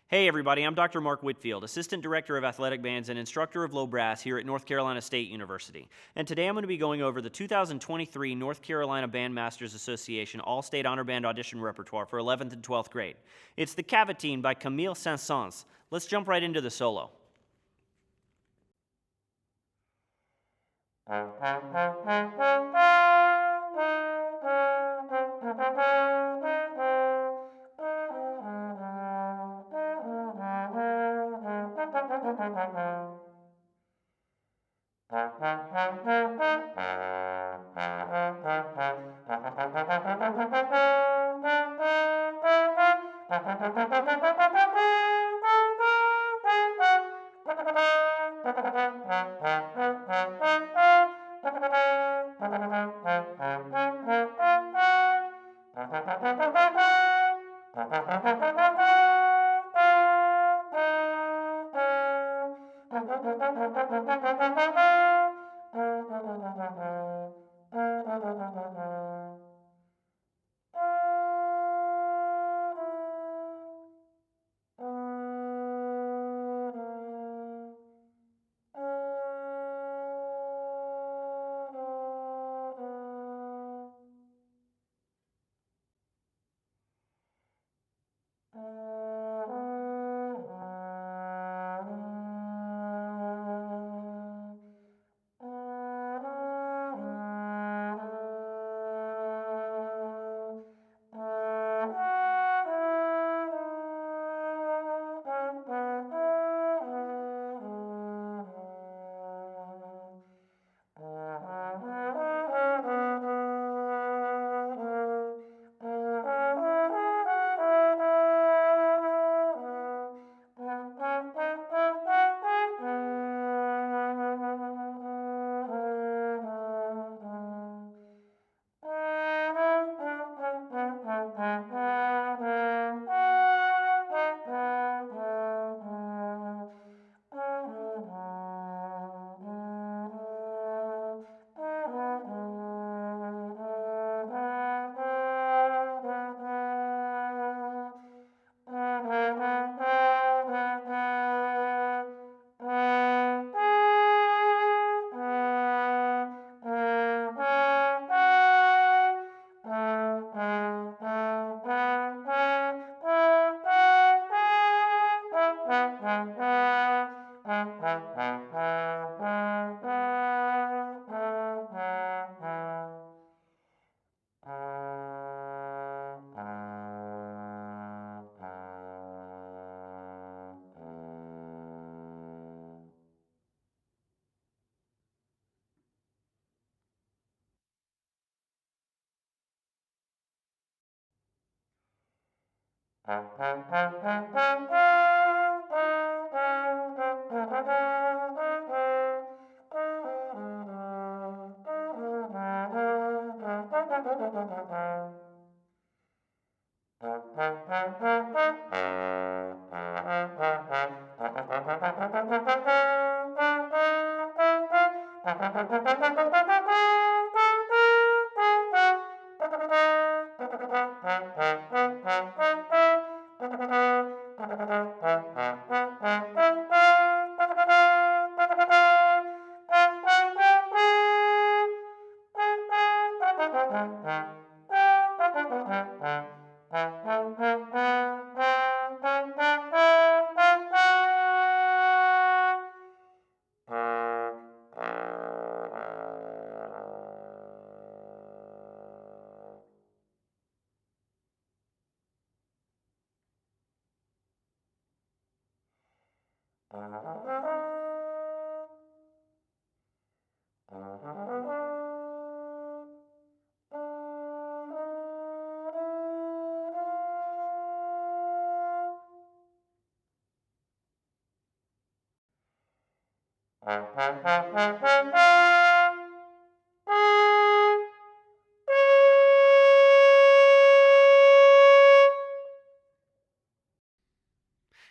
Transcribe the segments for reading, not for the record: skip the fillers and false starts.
Hey everybody, I'm Dr. Mark Whitfield, Assistant Director of Athletic Bands and Instructor of Low Brass here at North Carolina State University. And today I'm going to be going over the 2023 North Carolina Bandmasters Association All-State Honor Band Audition Repertoire for 11th and 12th grade. It's the Cavatine by Camille Saint-Saëns. Let's jump right into the solo.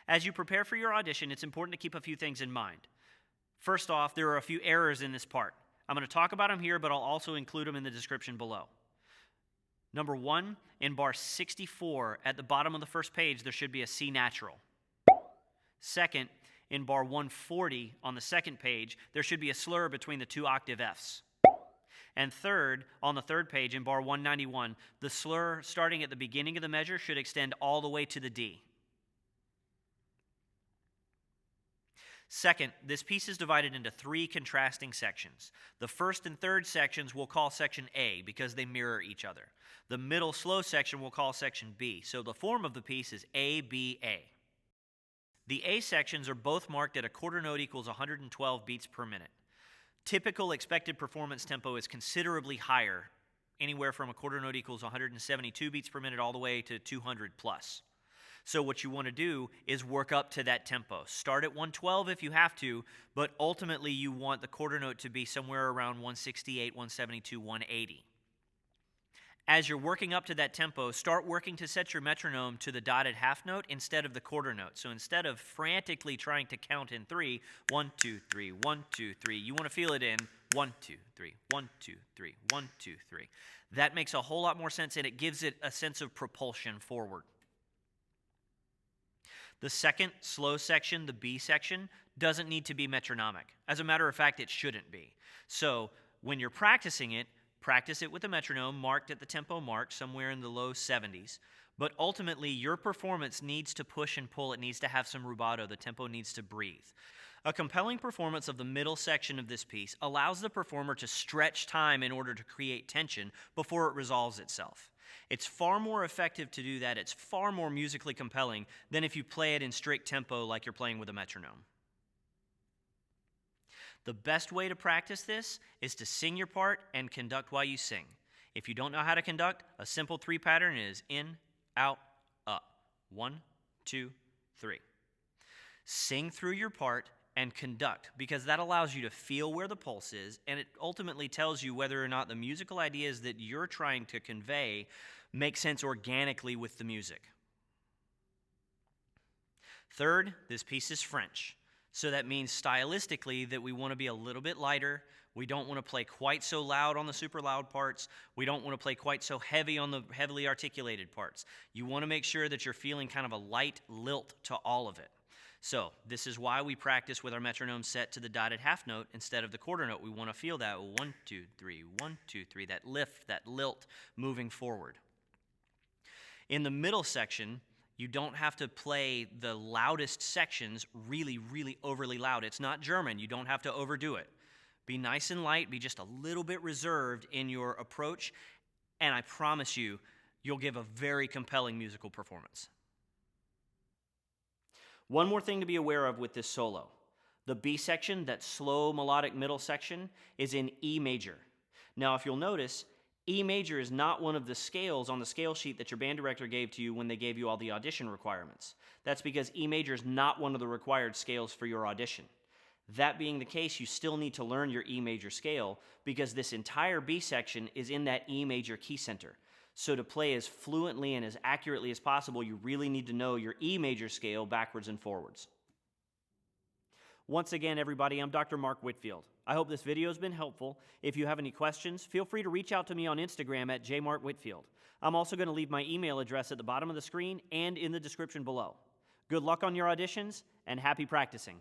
As you prepare for your audition, it's important to keep a few things in mind. First off, there are a few errors in this part. I'm going to talk about them here, but I'll also include them in the description below. Number one, in bar 64, at the bottom of the first page, there should be a C natural. Second, in bar 140 on the second page, there should be a slur between the two octave Fs. And third, on the third page in bar 191, the slur starting at the beginning of the measure should extend all the way to the D. Second, this piece is divided into 3 contrasting sections. The first and third sections we'll call section A because they mirror each other. The middle slow section we'll call section B. So the form of the piece is A, B, A. The A sections are both marked at a quarter note equals 112 beats per minute. Typical expected performance tempo is considerably higher, anywhere from a quarter note equals 172 beats per minute all the way to 200 plus. So what you want to do is work up to that tempo. Start at 112 if you have to, but ultimately you want the quarter note to be somewhere around 168, 172, 180. As you're working up to that tempo, start working to set your metronome to the dotted half note instead of the quarter note. So instead of frantically trying to count in 3, 1, 2, 3, 1, 2, 3, you want to feel it in 1, 2, 3, 1, 2, 3, 1, 2, 3. That makes a whole lot more sense, and it gives it a sense of propulsion forward. The second slow section, the B section, doesn't need to be metronomic. As a matter of fact, it shouldn't be. So when you're practicing it, practice it with a metronome marked at the tempo mark, somewhere in the low 70s. But ultimately, your performance needs to push and pull. It needs to have some rubato. The tempo needs to breathe. A compelling performance of the middle section of this piece allows the performer to stretch time in order to create tension before it resolves itself. It's far more effective to do that. It's far more musically compelling than if you play it in strict tempo like you're playing with a metronome. The best way to practice this is to sing your part and conduct while you sing. If you don't know how to conduct, a simple 3 pattern is in, out, up. 1, 2, 3. Sing through your part and conduct, because that allows you to feel where the pulse is, and it ultimately tells you whether or not the musical ideas that you're trying to convey make sense organically with the music. Third, this piece is French. So that means stylistically that we want to be a little bit lighter. We don't want to play quite so loud on the super loud parts. We don't want to play quite so heavy on the heavily articulated parts. You want to make sure that you're feeling kind of a light lilt to all of it. So this is why we practice with our metronome set to the dotted half note instead of the quarter note. We want to feel that 1, 2, 3, 1, 2, 3, that lift, that lilt moving forward. In the middle section, you don't have to play the loudest sections really, really overly loud. It's not German. You don't have to overdo it. Be nice and light. Be just a little bit reserved in your approach, and I promise you, you'll give a very compelling musical performance. One more thing to be aware of with this solo. The B section, that slow melodic middle section, is in E major. Now, if you'll notice, E major is not one of the scales on the scale sheet that your band director gave to you when they gave you all the audition requirements. That's because E major is not one of the required scales for your audition. That being the case, you still need to learn your E major scale because this entire B section is in that E major key center. So to play as fluently and as accurately as possible, you really need to know your E major scale backwards and forwards. Once again, everybody, I'm Dr. Mark Whitfield. I hope this video has been helpful. If you have any questions, feel free to reach out to me on Instagram at jmarkwhitfield. I'm also going to leave my email address at the bottom of the screen and in the description below. Good luck on your auditions, and happy practicing.